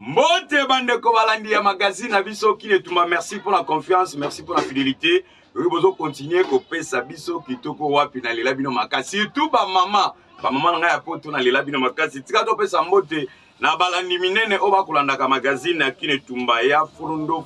Mbote bande kobalandi ya magazine abiso qui ne tuma, merci pour la confiance, merci pour la fidélité. Oui, bozo continuer ko pesa biso kitoko wapi na lela bino makasi. Surtout ba mama nga ya poto na lela bino makasi. Tika to pesa mbote na balandi minene oba kolanda ka magazine qui ne tumba ya Frondo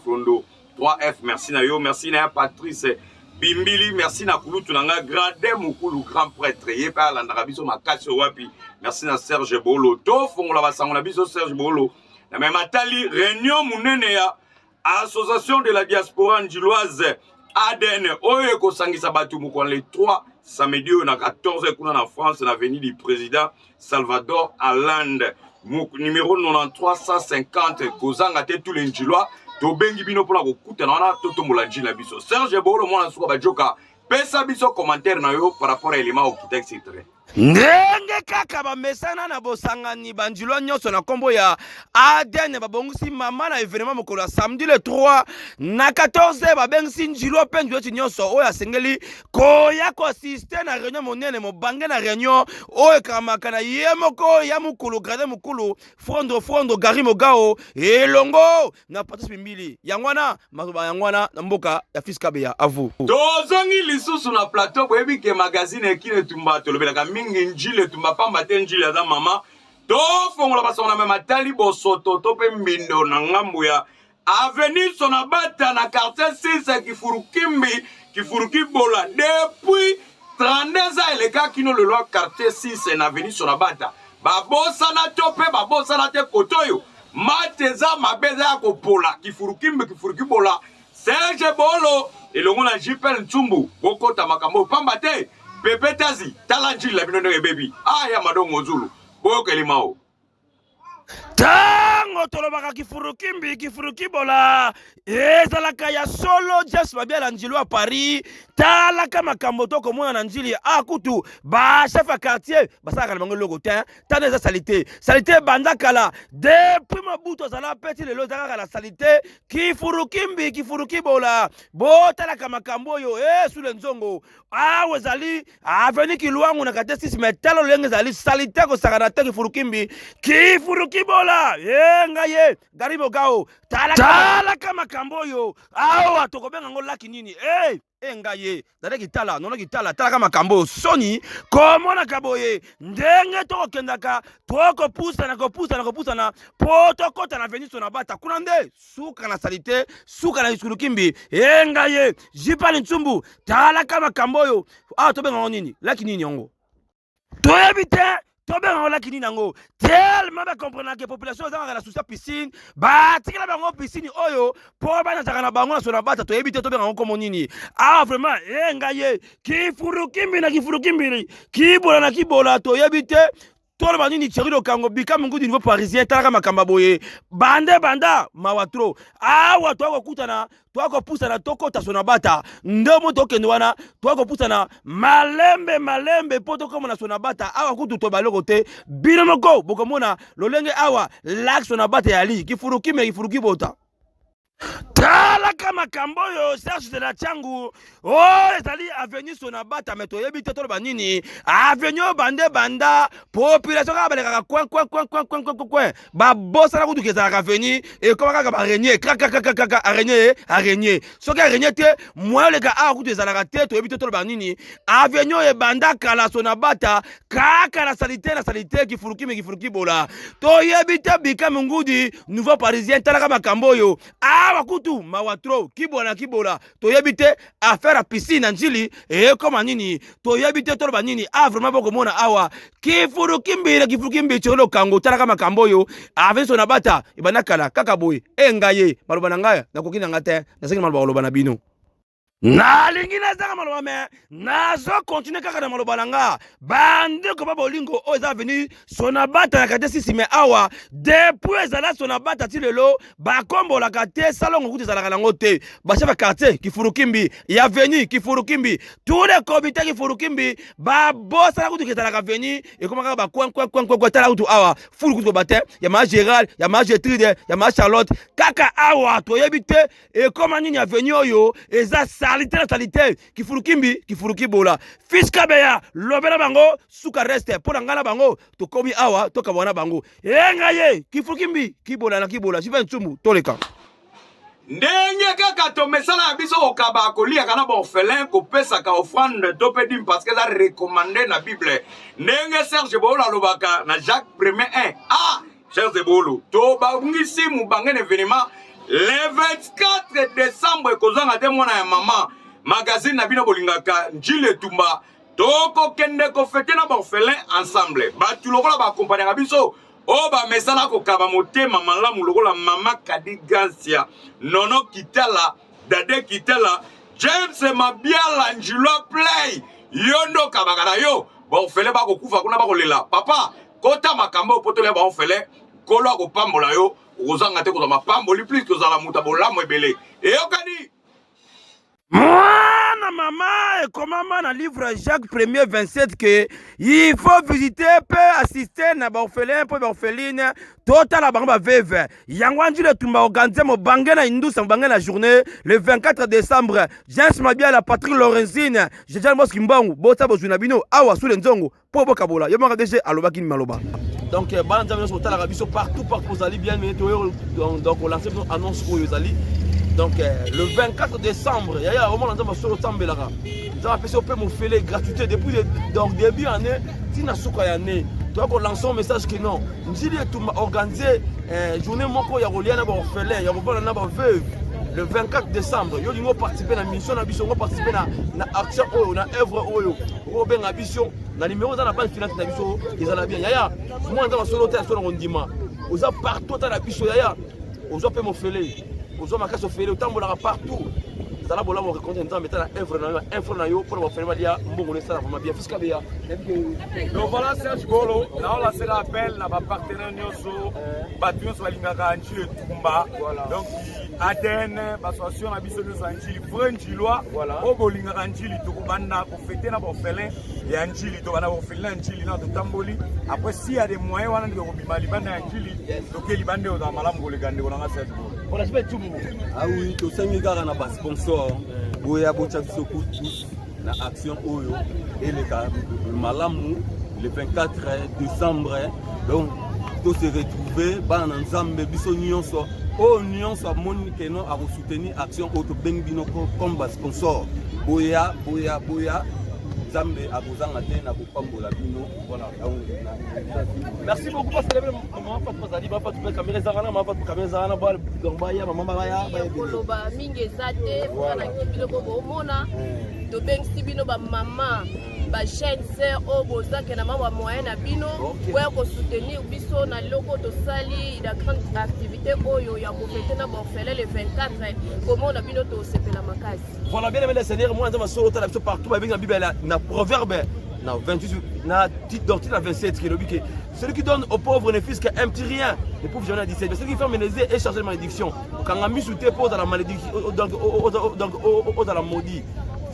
3F, merci na yo, merci na Patrice Bimbili, merci na kulutu nanga Grande Mukulu grand prêtre ye pa landa biso makasi wapi. Merci na Serge Bolo. To fongola basango na biso Serge Bolo. Na même atali réunion munene ya association de la diaspora ndjiloise ADN oyo ko sangisa batu mukon les 3 samedi na 14 kuna na France na avenue du président Salvador Allende numéro 9350 kozanga te tous les ndjilois to bengi bino pona ko kutana na toto mulanji na biso Serge Bolo mwana suka bajoka pesa biso commentaire na yo par rapport à élément au kitexte etc. Ndenge kaka bamesana na bosangani banjilo nyonso na kombo ya ADN babongisi mama na événement mokolo samedi le 3 na 14 babengisi njilo pe njilo nyonso oyo asengeli koya ko assister na réunion monene mobange na réunion oyo kamaka na yemoko ya mukulu Grande Mukulu Frondo Gari Mogao elongo na Patrice Bimbili yangwana mazoba yangwana na mboka ya Fiskabe ya avu tozongi lisusu na plateau boyebi ke magazine ekine tumba tolobelaka mingi njile tumba pamba te njile aza mama to fongola basonga na mema tali bosoto to pe mbindo na ngambu ya avenue Sonabata na quartier 6 Kifuruki Bola depuis 32 ans eleka kino le loi quartier 6 na avenue Sonabata babosa na tope babosa na te kotoyo mateza mabeza ya kopola Kifuruki Bola Serge Bolo elongo na Jipel Ntumbu bokota makambo pamba te Pepe Tazi talanjili la bino ndenge baby aya madongo zulu boyoka elimao tango tolobaka Kifuruki Bola ezalaka ya solo just babia na njili wa Paris talaka makambo toko mona na njili akutu ba chef ya quartier basalaka na bango logo te tane eza salite bandakala depuis mabuto zala peti lelo ezalaka la salite Kifuruki Bola botalaka makambo yo sule nzongo awe ezali avenue Kilwangu na kate 6 metalo lenge ezali salite kosaka te Kifuruki Bola ngaye Gari Mogao talaka makambo yo awa tokobenga ngo laki nini ngaye daleki tala nono kitala talaka makambo soni komona kaboye ndenge tokendaka kopusana poto kota na avenue Sonabata kuna nde suka na salite suka na Kifuruki ngaye Jipali Ntumbu talaka makambo yo tobenga ngo nini laki nini yango toyebi te tobenga ngo laki nini yango tellement ba comprendre que population ezanga na souci piscine batikela bango piscine oyo po banataka na bango na Sonabata toyebi te tobenga ngo komo nini vraiment ngaye Kifuruki Kibola na Kibola toyebi te tolo banini Thierry Lokango bika mungu du niveau parisien talaka makamba boye banda mawatro awa twako kutana twako pusana tokota Sonabata ndomo tokende wana twako pusana malembe poto koma na Sonabata awa kutu to baloko te bino moko bokomona lolenge awa lak Sonabata yali Kifuruki bota talaka makambo yo Serge de la Tiangu ezali avenue Sonabata meto yebi te tolo banini avenue banda population ka baleka coin babosa na kutu kezala avenue et comme ka araignée kaka araignée soki araignée te moi le ka a kutu ezala te to yebi te tolo banini avenue e banda kala Sonabata kaka na salite Kifuruki Bola to yebi te bika mungudi nouveau parisien talaka makambo yo wakutu mawatro Kibola toyebi te affaire à piscine na njili koma nini toyebi te tolo banini vraiment boko mona awa Kifuruki cholo kango talaka makambo yo avenue Sonabata ibanakala kaka boy ngaye maloba na ngaya nakoki na ngate nasengi maloba loba na bino nalingi nazaka maloba me nazo continue kaka na maloba nanga bandeko ba bolingo oyo eza venu Sonabata na kate 6 me awa depuis ezala Sonabata ti lelo bakombolaka te salongo kuti ezalaka nango te bachef ya quartier Kifuruki ya avenue Kifuruki tous les comités Kifuruki babosala kuti ezalaka avenue ekomaka bacoin tala kutu awa fulu kuti kobate ya ma Gérald ya ma Gertrude ya ma Charlotte kaka awa toyebi te ekoma nini avenue oyo eza salité na salité kifulukimbi kifulukibola fiska beya lobela bango suka reste pona ngala bango tokomi awa tokabona bango enga ye kifulukimbi kibola na kibola sifa ntsumu toleka ndenge kaka tomesala ya biso kokaba koliaka na baorphelin kopesaka offrande to mpe dime parce que eza recommandé na bible ndenge serge boolo alobaka na Jacques 1:1 serge boolo tobangisi mubange na événement le 24 décembre ekozanga te mwana ya mama magazine na bino bolingaka njili etumba tokokende kofete na baorphelin ensemble batu lokola baakompagnaka biso o bamesala kokaba motema malamu lokola mama Kadi Gansia Nono Kitala Dade Kitala James Mabiala Njilwa Play yondo kabaka na yo baorphelin bakokufa kuna bakolela papa kota makambo potole baorphelin kolo akopambola yo okozanga te kozala mapamboli plus kozala muta bolamu ebele eyokani mwana mama ekomama na livre Jacques 1:27 que il faut visiter peut assister na baorphelin po baorpheline totala bango baveve yango anjile tumba organise mobange na indusa mobange na journée le 24 décembre James Mabiala Patrick Lorenzine Jean Moski Mbongo bota bozuna bino awa sous le nzongo po bokabola yo maka DG alobaki maloba donc bana nzambe so tala biso partout ozali bien mais donc on lance une annonce pour yozali. Donc le 24 décembre, il y a au moment où on va Tambelara. Ça va faire un peu gratuité depuis donc début année, si na souka année. Donc on lance un message que non, nous avons organisé journée moko ya reliana ba orphelin, ya ba na ba veuve. Le 24 décembre, yo lingo participer na mission na biso, on participer na action oyo na œuvre oyo. Ko benga biso na numéro za na page finance na biso, ezala bien. Yaya, moi ndama solo hotel solo rondima. Oza partout na biso yaya. Oza pe mofele. Aux hommes à casse au fait, autant de partout. Ça là, voilà, on raconte un temps, mettant la info na yo pour faire malia, bon, ça va bien fiscal bien. Donc voilà, Serge Golo, là on lancé l'appel, na ba partenaire nyoso, battu sur la ligne garantie le Tumba. Donc Aden, association na biso de Sanjili, Frenchilois, au bolinga Ranjili, to banda pour fêter na orphelin et Anjili, to bana orphelin Anjili na to Tamboli. Après s'il y a des moyens, on a de Robima Libanda Anjili, donc les Libandais au Malam Golegande, on a Serge Golo. On a fait tout le monde. Ah oui, tout ça, nous avons un sponsor. Boya Bocha Soko tous la action Oyo et le Malamou le 24 décembre. Donc, tout se retrouver dans ensemble biso nyonso. Oh nyonso moni que non à soutenir action auto bengbino comme sponsor. Boya. Zambe abozanga te na kopambola bino voilà. Merci beaucoup parce que maman Fatou Bazali ba Fatou caméra zana maman Fatou caméra zana ba donc ba ya maman ba ya ba koloba mingi ezate wana kibilo ko bomona to bengsi bino ba maman ba chaîne sœur o bozake na mama moyen na bino pour ko soutenir biso na loko to sali da grande activité oyo ya ko fêter na orphelin le 24 comment na bino to sepela makasi. Voilà bien aimé les seigneurs moi dans ma solo ta partout avec la Bible na proverbe na 28 na titre doctrine à 27 qui est le but que celui qui donne aux pauvres ne fils qu'un petit rien les pauvres j'en ai 17 mais celui qui ferme les yeux et charge de malédiction quand on a mis sous tes pose à la malédiction donc dans la maudit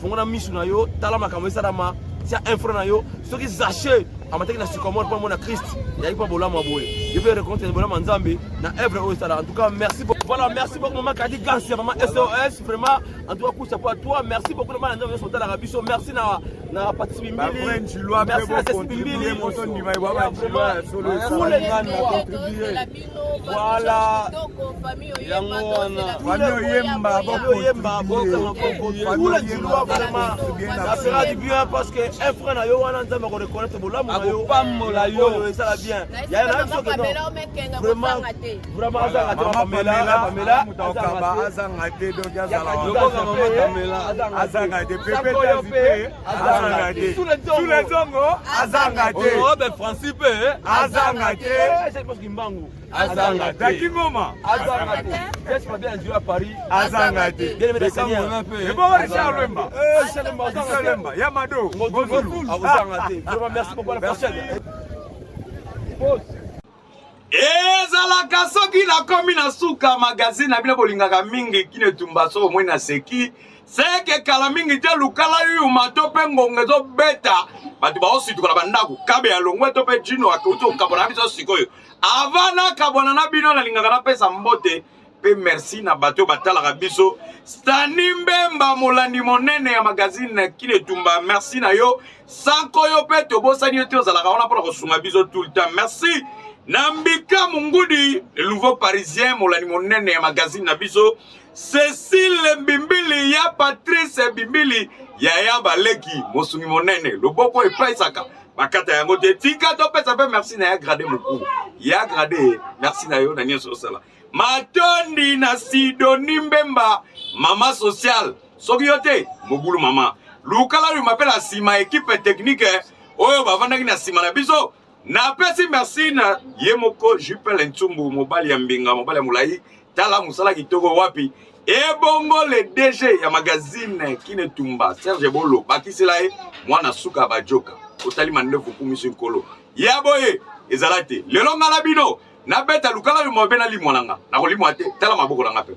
faut on a mis sous na yo tala makambo ça dama c'est un frère na yo ceux qui sachez en matière na sycomore pour mon Christ il y a pas bola maboye je vais rencontrer bola manzambe na œuvre au en tout cas merci beaucoup voilà merci beaucoup maman Kadi Gansia maman SOS vraiment en tout cas coup chapeau à toi merci beaucoup maman nzambe sur la rabiso merci na participer mbili merci na contribuer moto ndima baba solo tous les gens contribuer voilà famille yemba tous les gens vraiment ça fera du bien parce que un frère na yo wana nzambe ko reconnaître bolamu na yo pambola yo ça va bien il y a un autre que non vraiment Pamela azangate donc azangate pepe azangate tous les zongo azangate oh ben Francipe azangate c'est parce qu'il mbangu azangate dakingoma azangate qu'est-ce que bien jouer à Paris azangate bien aimé les seigneurs et bon Richard Lemba Yamado azangate vraiment merci beaucoup à la prochaine. ezalaka soki nakomi na suka magazine na bino bolingaka mingi kine tumba so omoi na seki seke kala mingi te lukala yuma to mpe ngonga ezobeta bato baositukola bandako kabe ya longwe to mpe jino akeuti okabona na biso sikoyo ava nakabwana na bino nalingaka napesa mbote pe merci na bato batalaka biso. Stani Mbemba molandi monene ya magazine Kine Tumba, merci na yo. Sanko yo pe tobosani yo te ozalaka wana pona kosunga biso tout le temps. Merci. Nambika Mungudi, le nouveau parisien molandi monene ya magazine na biso. Cécile Bimbili ya Patrice Bimbili ya Baleki mosungi monene loboko epaisaka bakata yango te tika to pesa pe merci na ya grade moko ya grade merci na yo na nyeso sala Matondi na Sidoni Mbemba mama social soki yote mobulu mama lukala lui m'appelle la sima équipe technique oyo bavandaki na sima na biso na pesi merci na yemoko Jupel Ntsumbu mobali ya mbinga mobali ya mulai tala musala kitoko wapi ebongo le DG ya magazine Kine Tumba Serge Bolo bakisela ye mwana suka bajoka otali mandefu kumisi nkolo yaboye ezalate lelo ngala bino na beta lukala yo mobena limwananga na kolimwa te tala maboko nanga pe